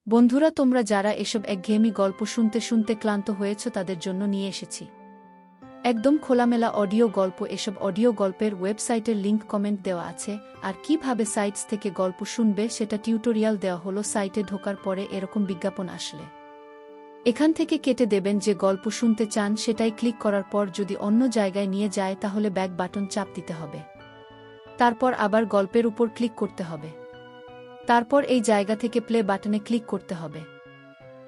বন্ধুরা, তোমরা যারা এসব একঘেয়েমি গল্প শুনতে শুনতে ক্লান্ত হয়েছ তাদের জন্য নিয়ে এসেছি একদম খোলামেলা অডিও গল্প। এসব অডিও গল্পের ওয়েবসাইটের লিংক কমেন্ট দেওয়া আছে, আর কিভাবে সাইটস থেকে গল্প শুনবে সেটা টিউটোরিয়াল দেওয়া হলো। সাইটে ঢোকার পরে এরকম বিজ্ঞাপন আসলে এখান থেকে কেটে দেবেন। যে গল্প শুনতে চান সেটাই ক্লিক করার পর যদি অন্য জায়গায় নিয়ে যায় তাহলে ব্যাক বাটন চাপ দিতে হবে, তারপর আবার গল্পের উপর ক্লিক করতে হবে, তারপর এই জায়গা থেকে প্লে বাটনে ক্লিক করতে হবে।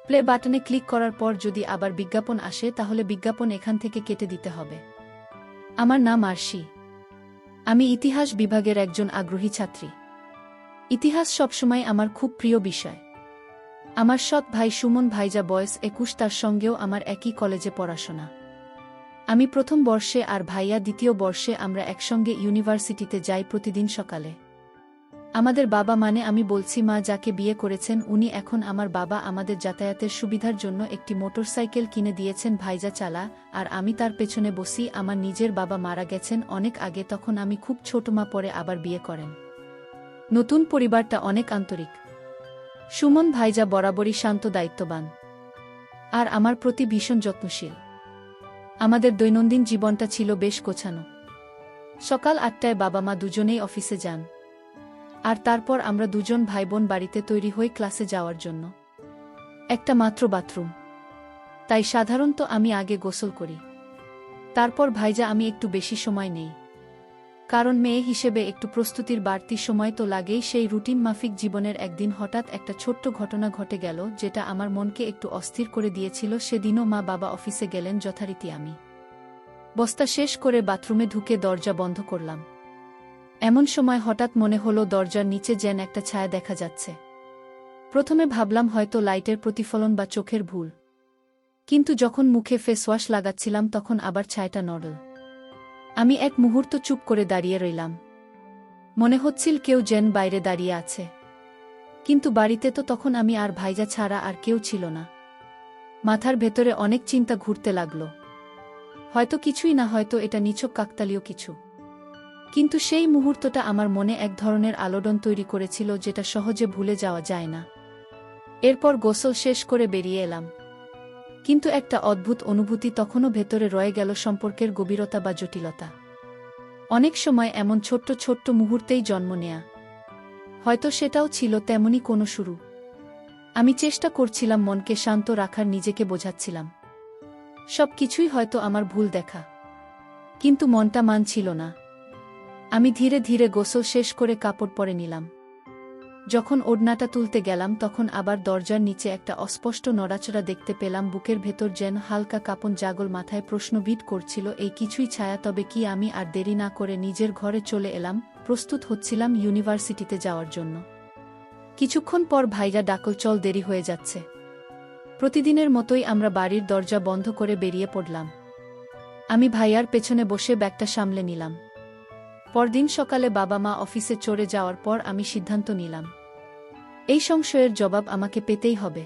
প্লে বাটনে ক্লিক করার পর যদি আবার বিজ্ঞাপন আসে তাহলে বিজ্ঞাপন এখান থেকে কেটে দিতে হবে। আমার নাম আরশি, আমি ইতিহাস বিভাগের একজন আগ্রহী ছাত্রী। ইতিহাস সবসময় আমার খুব প্রিয় বিষয়। আমার সৎ ভাই সুমন ভাইজা বয়স 21, তার সঙ্গেও আমার একই কলেজে পড়াশোনা। আমি প্রথম বর্ষে আর ভাইয়া দ্বিতীয় বর্ষে। আমরা একসঙ্গে ইউনিভার্সিটিতে যাই প্রতিদিন সকালে। আমাদের বাবা, মানে আমি বলছি মা, যাকে বিয়ে করেছেন উনি এখন আমার বাবা, আমাদের যাতায়াতের সুবিধার জন্য একটি মোটরসাইকেল কিনে দিয়েছেন। ভাইজা চালা আর আমি তার পেছনে বসি। আমার নিজের বাবা মারা গেছেন অনেক আগে, তখন আমি খুব ছোট। মা পরে আবার বিয়ে করেন। নতুন পরিবারটা অনেক আন্তরিক। সুমন ভাইজা বরাবরই শান্ত, দায়িত্ববান আর আমার প্রতি ভীষণ যত্নশীল। আমাদের দৈনন্দিন জীবনটা ছিল বেশ গোছানো। সকাল 8টায় বাবা মা দুজনেই অফিসে যান, আর তারপর আমরা দুজন ভাইবোন বাড়িতে তৈরি হই ক্লাসে যাওয়ার জন্য। একটা মাত্র বাথরুম, তাই সাধারণত আমি আগে গোসল করি, তারপর ভাইজা। আমি একটু বেশি সময় নেই, কারণ মেয়ে হিসেবে একটু প্রস্তুতির বাড়তি সময় তো লাগেই। সেই রুটিন মাফিক জীবনের একদিন হঠাৎ একটা ছোট্ট ঘটনা ঘটে গেল, যেটা আমার মনকে একটু অস্থির করে দিয়েছিল। সেদিনও মা বাবা অফিসে গেলেন যথারীতি। আমি বস্তা শেষ করে বাথরুমে ঢুকে দরজা বন্ধ করলাম। এমন সময় হঠাৎ মনে হলো দরজার নিচে যেন একটা ছায়া দেখা যাচ্ছে। প্রথমে ভাবলাম হয়তো লাইটের প্রতিফলন বা চোখের ভুল, কিন্তু যখন মুখে ফেস ওয়াশ লাগাচ্ছিলাম তখন আবার ছায়াটা নড়ল। আমি এক মুহূর্ত চুপ করে দাঁড়িয়ে রইলাম। মনে হচ্ছিল কেউ যেন বাইরে দাঁড়িয়ে আছে, কিন্তু বাড়িতে তো তখন আমি আর ভাইজা ছাড়া আর কেউ ছিল না। মাথার ভেতরে অনেক চিন্তা ঘুরতে লাগল। হয়তো কিছুই না, হয়তো এটা নিছক কাকতালীয় কিছু। কিন্তু সেই মুহূর্তটা আমার মনে এক ধরনের আলোড়ন তৈরি করেছিল, যেটা সহজে ভুলে যাওয়া যায় না। এরপর গোসল শেষ করে বেরিয়ে এলাম, কিন্তু একটা অদ্ভুত অনুভূতি তখনও ভেতরে রয়ে গেল, সম্পর্কের গভীরতা বা জটিলতা। অনেক সময় এমন ছোট্ট ছোট্ট মুহূর্তেই জন্ম নেয়া, হয়তো সেটাও ছিল তেমনই কোনো শুরু। আমি চেষ্টা করছিলাম মনকে শান্ত রাখার, নিজেকে বোঝাচ্ছিলাম সব কিছুই হয়তো আমার ভুল দেখা, কিন্তু মনটা মানছিল না। আমি ধীরে ধীরে গোসল শেষ করে কাপড় পরে নিলাম। যখন ওড়নাটা তুলতে গেলাম তখন আবার দরজার নিচে একটা অস্পষ্ট নড়াচড়া দেখতে পেলাম। বুকের ভেতর যেন হালকা কাঁপন জাগল, মাথায় প্রশ্ন বিট করছিল, এই কিছুই ছায়া তবে কি? আমি আর দেরি না করে নিজের ঘরে চলে এলাম। প্রস্তুত হচ্ছিলাম ইউনিভার্সিটিতে যাওয়ার জন্য। কিছুক্ষণ পর ভাইরা ডাকল, চল, দেরি হয়ে যাচ্ছে। প্রতিদিনের মতোই আমরা বাড়ির দরজা বন্ধ করে বেরিয়ে পড়লাম। আমি ভাইয়ার পেছনে বসে ব্যাগটা সামলে নিলাম। পরদিন সকালে বাবা মা অফিসে চলে যাওয়ার পর আমি সিদ্ধান্ত নিলাম, এই সংশয়ের জবাব আমাকে পেতেই হবে।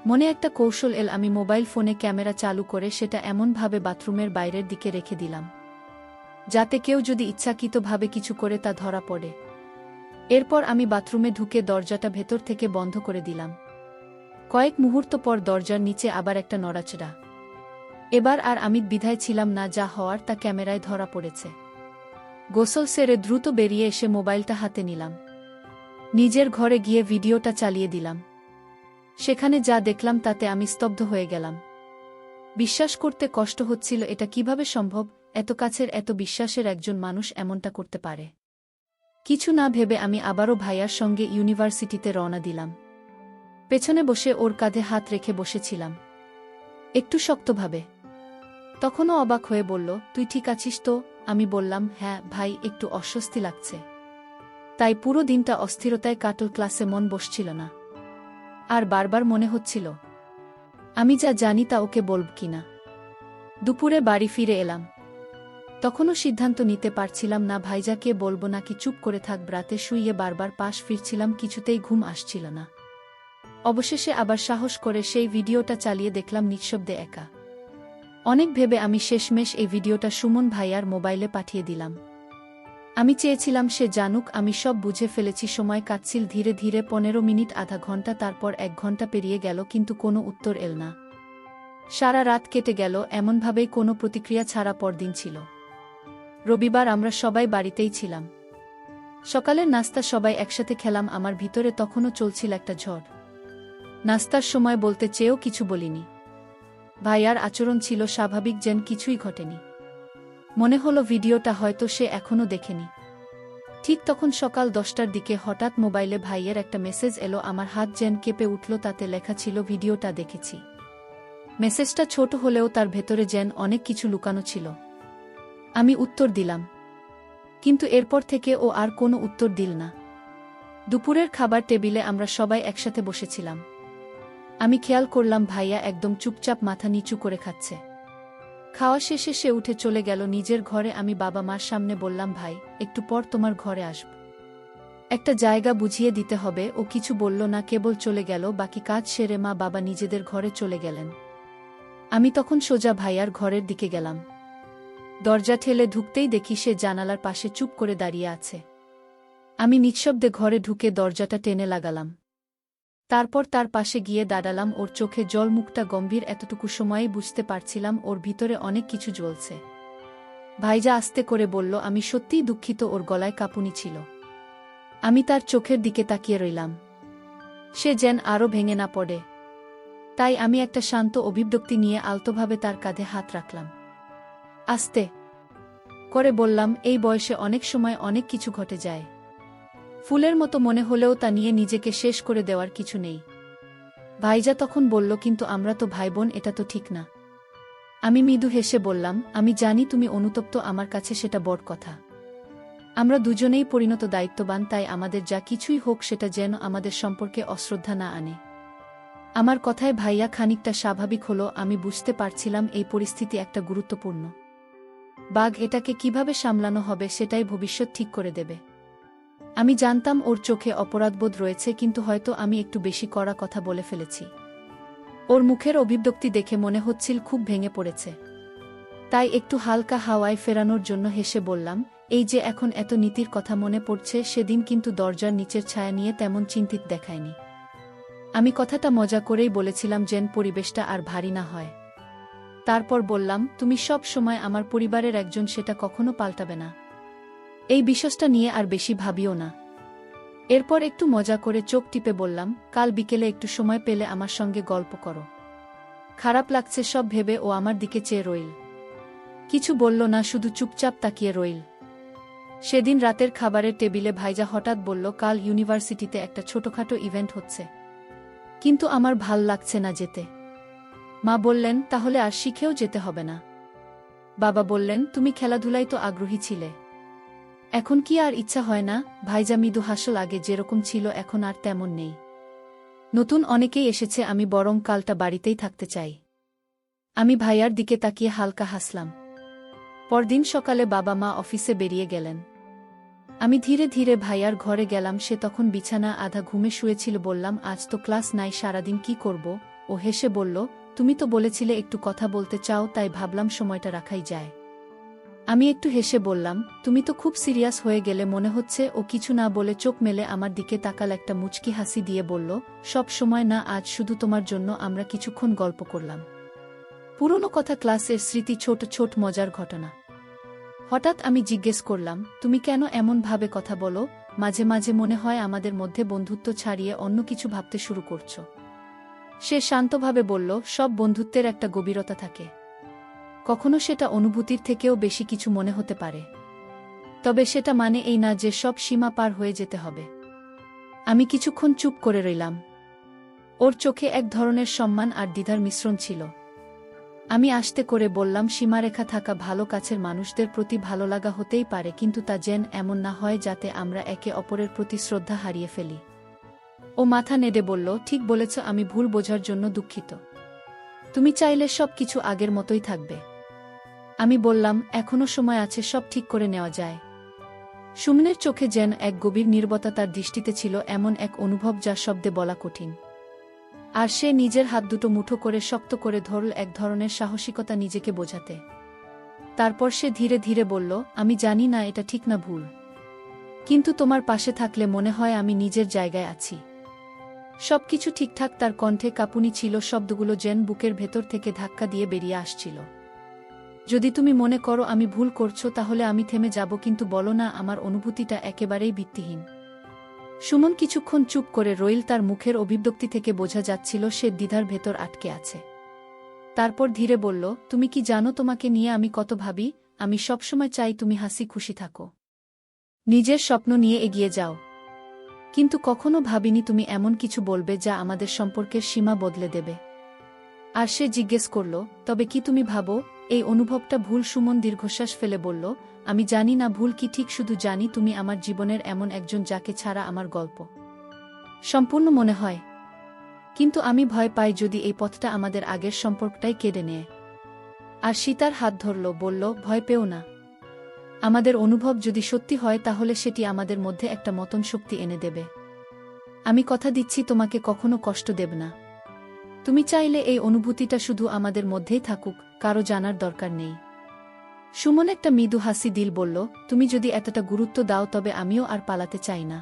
মনে একটা কৌশল এল। আমি মোবাইল ফোনে ক্যামেরা চালু করে সেটা এমনভাবে বাথরুমের বাইরের দিকে রেখে দিলাম, যাতে কেউ যদি ইচ্ছাকৃতভাবে কিছু করে তা ধরা পড়ে। এরপর আমি বাথরুমে ঢুকে দরজাটা ভেতর থেকে বন্ধ করে দিলাম। কয়েক মুহূর্ত পর দরজার নিচে আবার একটা নড়াচড়া। এবার আর আমি দ্বিধায় ছিলাম না, যা হওয়ার তা ক্যামেরায় ধরা পড়েছে। গোসল সেরে দ্রুত বেরিয়ে এসে মোবাইলটা হাতে নিলাম। নিজের ঘরে গিয়ে ভিডিওটা চালিয়ে দিলাম। সেখানে যা দেখলাম তাতে আমি স্তব্ধ হয়ে গেলাম। বিশ্বাস করতে কষ্ট হচ্ছিল, এটা কিভাবে সম্ভব? এত কাছের, এত বিশ্বাসের একজন মানুষ এমনটা করতে পারে। কিছু না ভেবে আমি আবারও ভাইয়ার সঙ্গে ইউনিভার্সিটিতে রওনা দিলাম। পেছনে বসে ওর কাঁধে হাত রেখে বসেছিলাম, একটু শক্তভাবে। তখনও অবাক হয়ে বলল, তুই ঠিক আছিস তো? আমি বললাম, হ্যাঁ ভাই, একটু অস্বস্তি লাগছে। তাই পুরো দিনটা অস্থিরতায় কাটল। ক্লাসে মন বসছিল না, আর বারবার মনে হচ্ছিল আমি যা জানি তা ওকে বলব কিনা। দুপুরে বাড়ি ফিরে এলাম। তখনও সিদ্ধান্ত নিতে পারছিলাম না, ভাইজাকে বলবো নাকি চুপ করে থাকব। রাতে শুইয়ে বারবার পাশ ফিরছিলাম, কিছুতেই ঘুম আসছিল না। অবশেষে আবার সাহস করে সেই ভিডিওটা চালিয়ে দেখলাম নিঃশব্দে একা। অনেক ভেবে আমি শেষমেশ এই ভিডিওটা সুমন ভাইয়ার মোবাইলে পাঠিয়ে দিলাম। আমি চেয়েছিলাম সে জানুক আমি সব বুঝে ফেলেছি। সময় কাটছিল ধীরে ধীরে, 15 মিনিট, আধা ঘন্টা, তারপর 1 ঘন্টা পেরিয়ে গেল, কিন্তু কোনো উত্তর এল না। সারা রাত কেটে গেল এমনভাবেই, কোনো প্রতিক্রিয়া ছাড়া। পরদিন ছিল রবিবার, আমরা সবাই বাড়িতেই ছিলাম। সকালের নাস্তা সবাই একসাথে খেলাম। আমার ভিতরে তখনও চলছিল একটা ঝড়। নাস্তার সময় বলতে চেয়েও কিছু বলিনি। ভাইয়ার আচরণ ছিল স্বাভাবিক, যেন কিছুই ঘটেনি। মনে হলো ভিডিওটা হয়তো সে এখনও দেখেনি। ঠিক তখন সকাল 10টার দিকে হঠাৎ মোবাইলে ভাইয়ের একটা মেসেজ এলো। আমার হাত যেন কেঁপে উঠল। তাতে লেখা ছিল, ভিডিওটা দেখেছি। মেসেজটা ছোট হলেও তার ভেতরে যেন অনেক কিছু লুকানো ছিল। আমি উত্তর দিলাম, কিন্তু এরপর থেকে ও আর কোনো উত্তর দিল না। দুপুরের খাবার টেবিলে আমরা সবাই একসাথে বসেছিলাম। আমি খেয়াল করলাম ভাইয়া একদম চুপচাপ মাথা নিচু করে খাচ্ছে। খাওয়া শেষে সে উঠে চলে গেল নিজের ঘরে। আমি বাবা মার সামনে বললাম, ভাই, একটু পর তোমার ঘরে আসব, একটা জায়গা বুঝিয়ে দিতে হবে। ও কিছু বলল না, কেবল চলে গেল। বাকি কাজ সেরে মা বাবা নিজেদের ঘরে চলে গেলেন। আমি তখন সোজা ভাইয়ার ঘরের দিকে গেলাম। দরজা ঠেলে ঢুকতেই দেখি সে জানালার পাশে চুপ করে দাঁড়িয়ে আছে। আমি নিঃশব্দে ঘরে ঢুকে দরজাটা টেনে লাগালাম। তারপর তার পাশে গিয়ে দাঁড়ালাম। ওর চোখে জল, মুখটা গম্ভীর। এতটুকু সময়েই বুঝতে পারছিলাম ওর ভিতরে অনেক কিছু জ্বলছে। ভাইজা আস্তে করে বলল, আমি সত্যিই দুঃখিত। ওর গলায় কাঁপুনি ছিল। আমি তার চোখের দিকে তাকিয়ে রইলাম, সে যেন আরও ভেঙে না পড়ে। তাই আমি একটা শান্ত অভিব্যক্তি নিয়ে আলতোভাবে তার কাঁধে হাত রাখলাম। আস্তে করে বললাম, এই বয়সে অনেক সময় অনেক কিছু ঘটে যায়। ফুলের মতো মনে হলেও তা নিয়ে নিজেকে শেষ করে দেওয়ার কিছু নেই। ভাইজা তখন বলল, কিন্তু আমরা তো ভাইবোন, এটা তো ঠিক না। আমি মৃদু হেসে বললাম, আমি জানি তুমি অনুতপ্ত, আমার কাছে সেটা বড় কথা। আমরা দুজনেই পরিণত দায়িত্ববান, তাই আমাদের যা কিছুই হোক সেটা যেন আমাদের সম্পর্কে অশ্রদ্ধা না আনে। আমার কথায় ভাইয়া খানিকটা স্বাভাবিক হলো। আমি বুঝতে পারছিলাম এই পরিস্থিতি একটা গুরুত্বপূর্ণ বাঘ, এটাকে কিভাবে সামলানো হবে সেটাই ভবিষ্যৎ ঠিক করে দেবে। আমি জানতাম ওর চোখে অপরাধবোধ রয়েছে, কিন্তু হয়তো আমি একটু বেশি কড়া কথা বলে ফেলেছি। ওর মুখের অভিব্যক্তি দেখে মনে হচ্ছিল খুব ভেঙে পড়েছে। তাই একটু হালকা হাওয়ায় ফেরানোর জন্য হেসে বললাম, এই যে এখন এত নীতির কথা মনে পড়ছে, সেদিন কিন্তু দরজার নিচের ছায়া নিয়ে তেমন চিন্তিত দেখায়নি। আমি কথাটা মজা করেই বলেছিলাম যেন পরিবেশটা আর ভারী না হয়। তারপর বললাম, তুমি সব সময় আমার পরিবারের একজন, সেটা কখনো পাল্টাবে না। এই বিষয়টা নিয়ে আর বেশি ভাবিও না। এরপর একটু মজা করে চোখ টিপে বললাম, কাল বিকেলে একটু সময় পেলে আমার সঙ্গে গল্প করো। খারাপ লাগছে সব ভেবে ও আমার দিকে চেয়ে রইল। কিছু বলল না, শুধু চুপচাপ তাকিয়ে রইল। সেদিন রাতের খাবারের টেবিলে ভাইজা হঠাৎ বলল, কাল ইউনিভার্সিটিতে একটা ছোটখাটো ইভেন্ট হচ্ছে, কিন্তু আমার ভাল লাগছে না যেতে। মা বললেন, তাহলে আর শিখেও যেতে হবে না। বাবা বললেন, তুমি খেলাধুলায় তো আগ্রহী ছিলে, এখন কি আর ইচ্ছা হয় না? ভাইজা মৃদু হাসল, আগে যেরকম ছিল এখন আর তেমন নেই। নতুন অনেকেই এসেছে, আমি বরং কালটা বাড়িতেই থাকতে চাই। আমি ভাইয়ার দিকে তাকিয়ে হালকা হাসলাম। পরদিন সকালে বাবা মা অফিসে বেরিয়ে গেলেন। আমি ধীরে ধীরে ভাইয়ার ঘরে গেলাম। সে তখন বিছানা আধা ঘুমে শুয়েছিল। বললাম, আজ তো ক্লাস নাই, সারাদিন কি করব? ও হেসে বলল, তুমি তো বলেছিলে একটু কথা বলতে চাও, তাই ভাবলাম সময়টা রাখাই যায়। আমি একটু হেসে বললাম, তুমি তো খুব সিরিয়াস হয়ে গেলে মনে হচ্ছে। ও কিছু না বলে চোখ মেলে আমার দিকে তাকাল, একটা মুচকি হাসি দিয়ে বলল, সব সময় না, আজ শুধু তোমার জন্য। আমরা কিছুক্ষণ গল্প করলাম, পুরনো কথা, ক্লাসের স্মৃতি, ছোট ছোট মজার ঘটনা। হঠাৎ আমি জিজ্ঞেস করলাম, তুমি কেন এমন ভাবে কথা বলো? মাঝে মাঝে মনে হয় আমাদের মধ্যে বন্ধুত্ব ছাড়িয়ে অন্য কিছু ভাবতে শুরু করছো। সে শান্তভাবে বলল, সব বন্ধুত্বের একটা গভীরতা থাকে, কখনো সেটা অনুভূতির থেকেও বেশি কিছু মনে হতে পারে। তবে সেটা মানে এই না যে সব সীমা পার হয়ে যেতে হবে। আমি কিছুক্ষণ চুপ করে রইলাম। ওর চোখে এক ধরনের সম্মান আর দ্বিধার মিশ্রণ ছিল। আমি আস্তে করে বললাম, সীমারেখা থাকা ভালো, কাছের মানুষদের প্রতি ভালো লাগা হতেই পারে, কিন্তু তা যেন এমন না হয় যাতে আমরা একে অপরের প্রতি শ্রদ্ধা হারিয়ে ফেলি। ও মাথা নেড়ে বলল, ঠিক বলেছ, আমি ভুল বোঝার জন্য দুঃখিত। তুমি চাইলে সব কিছু আগের মতোই থাকবে। আমি বললাম, এখনো সময় আছে, সব ঠিক করে নেওয়া যায়। সুমনের চোখে যেন এক গভীর নীরবতা, তার দৃষ্টিতে ছিল এমন এক অনুভব যা শব্দে বলা কঠিন। আর সে নিজের হাত দুটো মুঠো করে শক্ত করে ধরল, এক ধরনের সাহসিকতা নিজেকে বোঝাতে। তারপর সে ধীরে ধীরে বলল, আমি জানি না এটা ঠিক না ভুল, কিন্তু তোমার পাশে থাকলে মনে হয় আমি নিজের জায়গায় আছি। সবকিছু ঠিকঠাক। তার কণ্ঠে কাঁপুনি ছিল, শব্দগুলো যেন বুকের ভেতর থেকে ধাক্কা দিয়ে বেরিয়ে আসছিল। যদি তুমি মনে করো আমি ভুল করছো তাহলে আমি থেমে যাব, কিন্তু বলো না আমার অনুভূতিটা একেবারেই ভিত্তিহীন। সুমন কিছুক্ষণ চুপ করে রইল। তার মুখের অভিব্যক্তি থেকে বোঝা যাচ্ছিল সে দ্বিধার ভেতর আটকে আছে। তারপর ধীরে বলল, তুমি কি জানো তোমাকে নিয়ে আমি কত ভাবি? আমি সবসময় চাই তুমি হাসি খুশি থাকো, নিজের স্বপ্ন নিয়ে এগিয়ে যাও। কিন্তু কখনো ভাবিনি তুমি এমন কিছু বলবে যা আমাদের সম্পর্কের সীমা বদলে দেবে। আর সে জিজ্ঞেস করল, তবে কি তুমি ভাবো এই অনুভবটা ভুল? সুমন দীর্ঘশ্বাস ফেলে বলল, আমি জানি না ভুল কি ঠিক, শুধু জানি তুমি আমার জীবনের এমন একজন যাকে ছাড়া আমার গল্প সম্পূর্ণ মনে হয়। কিন্তু আমি ভয় পাই যদি এই পথটা আমাদের আগের সম্পর্কটাই কেড়ে নেয়। আর সীতার হাত ধরল, বলল, ভয় পেও না। আমাদের অনুভব যদি সত্যি হয় তাহলে সেটি আমাদের মধ্যে একটা মতন শক্তি এনে দেবে। আমি কথা দিচ্ছি তোমাকে কখনো কষ্ট দেব না। তুমি চাইলে এই অনুভূতিটা শুধু আমাদের মধ্যেই থাকুক, কারো জানার দরকার নেই। সুমন একটা মৃদু হাসি দিল, বলল, তুমি যদি এতটা গুরুত্ব দাও তবে আমিও আর পালাতে চাই না।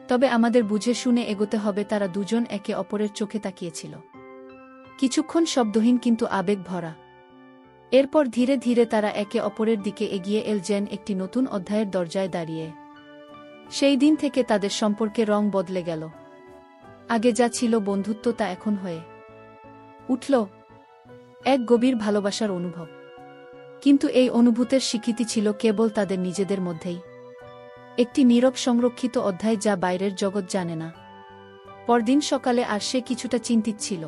তবে আমাদের বুঝে শুনে এগোতে হবে। তারা দুজন একে অপরের চোখে তাকিয়েছিল, কিছুক্ষণ শব্দহীন কিন্তু আবেগ ভরা। এরপর ধীরে ধীরে তারা একে অপরের দিকে এগিয়ে এল, যেন একটি নতুন অধ্যায়ের দরজায় দাঁড়িয়ে। সেই দিন থেকে তাদের সম্পর্কে রং বদলে গেল। আগে যা ছিল বন্ধুত্ব তা এখন হয়ে উঠল এক গভীর ভালোবাসার অনুভব। কিন্তু এই অনুভূতির স্বীকৃতি ছিল কেবল তাদের নিজেদের মধ্যেই, একটি নীরব সংরক্ষিত অধ্যায় যা বাইরের জগৎ জানে না। পরদিন সকালে আর সে কিছুটা চিন্তিত ছিল।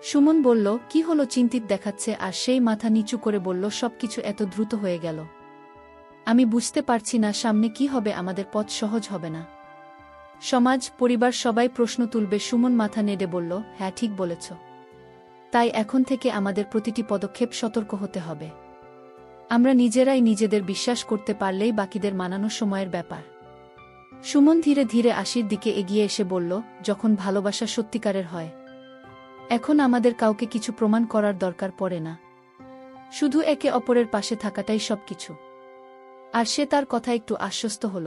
সুমন বলল, কি হলো? চিন্তিত দেখাচ্ছে। আর সেই মাথা নিচু করে বলল, সবকিছু এত দ্রুত হয়ে গেল। আমি বুঝতে পারছি না সামনে কি হবে। আমাদের পথ সহজ হবে না। সমাজ, পরিবার সবাই প্রশ্ন তুলবে। সুমন মাথা নেড়ে বলল, হ্যাঁ ঠিক বলেছ। তাই এখন থেকে আমাদের প্রতিটি পদক্ষেপ সতর্ক হতে হবে। আমরা নিজেরাই নিজেদের বিশ্বাস করতে পারলেই বাকিদের মানানো সময়ের ব্যাপার। সুমন ধীরে ধীরে আশির দিকে এগিয়ে এসে বলল, যখন ভালোবাসা সত্যিকারের হয় এখন আমাদের কাউকে কিছু প্রমাণ করার দরকার পড়ে না। শুধু একে অপরের পাশে থাকাটাই সবকিছু। আর সে তার কথা একটু আশ্বস্ত হল।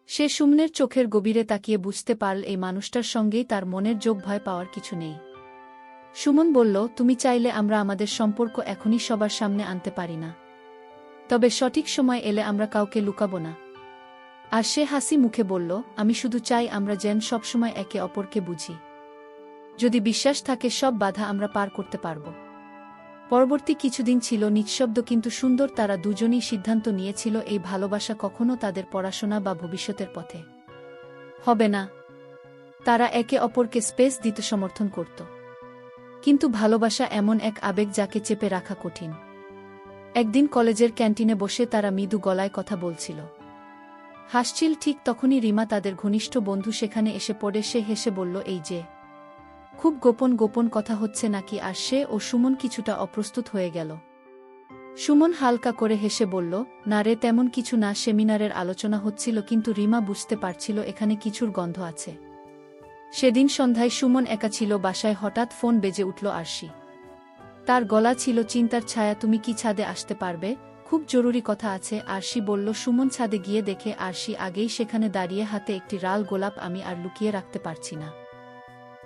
সে সুমনের চোখের গভীরে তাকিয়ে বুঝতে পারল এই মানুষটার সঙ্গেই তার মনের যোগ, ভয় পাওয়ার কিছু নেই। সুমন বলল, তুমি চাইলে আমরা আমাদের সম্পর্ক এখনই সবার সামনে আনতে পারি না, তবে সঠিক সময় এলে আমরা কাউকে লুকাবো না। আর সে হাসি মুখে বলল, আমি শুধু চাই আমরা যেন সবসময় একে অপরকে বুঝি। যদি বিশ্বাস থাকে সব বাধা আমরা পার করতে পারব। পরবর্তী কিছুদিন ছিল নিঃশব্দ কিন্তু সুন্দর। তারা দুজনেই সিদ্ধান্ত নিয়েছিল এই ভালোবাসা কখনো তাদের পড়াশোনা বা ভবিষ্যতের পথে হবে না। তারা একে অপরকে স্পেস দিতে সমর্থন করত। কিন্তু ভালোবাসা এমন এক আবেগ যাকে চেপে রাখা কঠিন। একদিন কলেজের ক্যান্টিনে বসে তারা মৃদু গলায় কথা বলছিল, হাসছিল। ঠিক তখনই রিমা, তাদের ঘনিষ্ঠ বন্ধু, সেখানে এসে পড়ে। সে হেসে বলল, এই যে খুব গোপন গোপন কথা হচ্ছে নাকি? আর সে ও সুমন কিছুটা অপ্রস্তুত হয়ে গেল। সুমন হালকা করে হেসে বলল, না রে, তেমন কিছু না, সেমিনারের আলোচনা হচ্ছিল। কিন্তু রিমা বুঝতে পারছিল এখানে কিছুর গন্ধ আছে। সেদিন সন্ধ্যায় সুমন একা ছিল বাসায়। হঠাৎ ফোন বেজে উঠল আরশি। তার গলা ছিল চিন্তার ছায়া। তুমি কি ছাদে আসতে পারবে? খুব জরুরি কথা আছে। আরশি বলল। সুমন ছাদে গিয়ে দেখে আরশি আগেই সেখানে দাঁড়িয়ে, হাতে একটি লাল গোলাপ। আমি আর লুকিয়ে রাখতে পারছি না।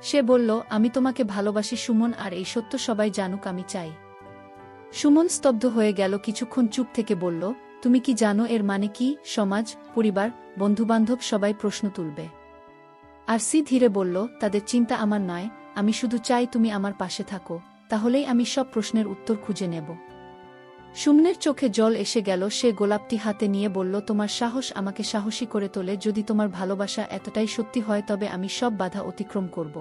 সে বলল, আমি তোমাকে ভালোবাসি সুমন, আর এই সত্য সবাই জানুক আমি চাই। সুমন স্তব্ধ হয়ে গেল। কিছুক্ষণ চুপ থেকে বলল, তুমি কি জানো এর মানে কি? সমাজ, পরিবার, বন্ধুবান্ধব সবাই প্রশ্ন তুলবে। আরশি ধীরে বলল, তাদের চিন্তা আমার নয়। আমি শুধু চাই তুমি আমার পাশে থাকো, তাহলেই আমি সব প্রশ্নের উত্তর খুঁজে নেব। সুমনের চোখে জল এসে গেল। সে গোলাপটি হাতে নিয়ে বলল, তোমার সাহস আমাকে সাহসী করে তোলে। যদি তোমার ভালোবাসা এতটাই সত্যি হয় তবে আমি সব বাধা অতিক্রম করব।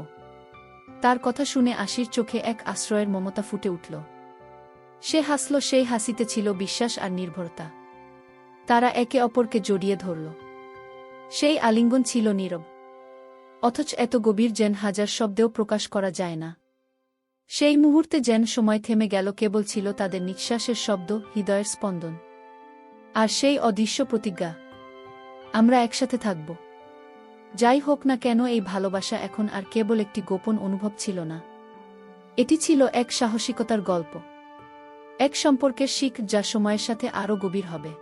তার কথা শুনে আশির চোখে এক আশ্রয়ের মমতা ফুটে উঠল। সে হাসল। সেই হাসিতে ছিল বিশ্বাস আর নির্ভরতা। তারা একে অপরকে জড়িয়ে ধরল। সেই আলিঙ্গন ছিল নীরব, অথচ এত গভীর যেন হাজার শব্দেও প্রকাশ করা যায় না। সেই মুহূর্তে যেন সময় থেমে গেল। কেবল ছিল তাদের নিঃশ্বাসের শব্দ, হৃদয়ের স্পন্দন, আর সেই অদৃশ্য প্রতিজ্ঞা, আমরা একসাথে থাকব। যাই হোক না কেন। এই ভালোবাসা এখন আর কেবল একটি গোপন অনুভব ছিল না, এটি ছিল এক সাহসিকতার গল্প, এক সম্পর্কের শিখ যা সময়ের সাথে আরও গভীর হবে।